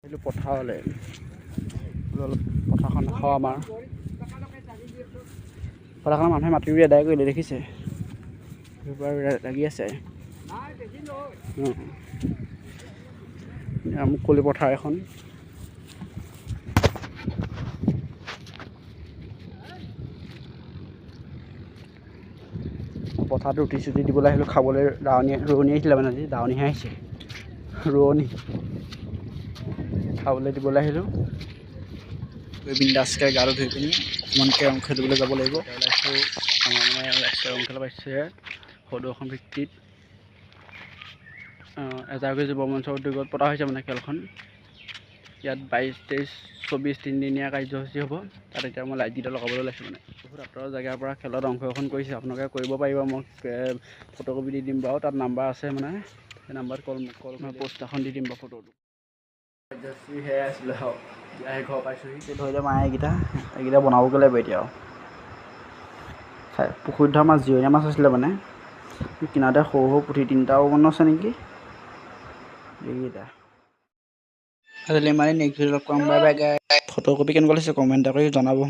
এইটো পথাৰলৈ অলপ পথাৰখন খাওঁ আমাৰ পথাৰখনৰ মানুহে মাটি ৰুই আদায় কৰিলে দেখিছে লাগি আছে মুকলি পথাৰ এখন পথাৰত ৰুটি চুটি দিবলৈ আহিলোঁ খাবলৈ ৰোৱনী আহিছিলে মানে আজি দাৱনীহে আহিছে ৰোৱনী খাবলৈ দিবলৈ আহিলোঁ বিন্দাছকৈ গাটো ধুই পিনি অকণমান কেৰম খেলিবলৈ যাব লাগিব ওলাইছোঁ আমাৰ মানে ইয়াত কেৰম খেলা পাইছে সদৌ অসম ভিত্তিত এজাগৰি যুৱ মঞ্চৰ উদ্যোগত পতা হৈছে মানে খেলখন ইয়াত 22-23-24 তিনিদিনীয়া কাৰ্যসূচী হ'ব তাত এতিয়া মই লাইট গীটা লগাবলৈ ওলাইছোঁ মানে বহুত আঁতৰৰ জেগাৰ পৰা খেলত অংশগ্ৰহণ কৰিছে আপোনালোকে কৰিব পাৰিব মই ফটোকপি দি দিম বাৰু তাত নাম্বাৰ আছে মানে সেই নাম্বাৰত কল মই পোষ্ট এখন দি দিম বাৰু ফটোটো সেয়াই আছিলে আৰু এতিয়া ঘৰ পাইছোঁহি ধৰি লওক মায়ে এইকেইটা বনাবগৈ লাগিব এতিয়া আৰু পুখুৰীত ধৰা মাছ জিৰণীয়া মাছ আছিলে মানে কিনাৰতে সৰু সৰু পুঠি 3টাও মান আছে নেকি এইকেইটা আজিলৈ মাৰি নেক্সট ভিডিঅ'ত লগ পাম বাই বাই গাইছ ফটোকপি কেনেকুৱা লাগিছে কমেণ্ট এটা কৰি জনাব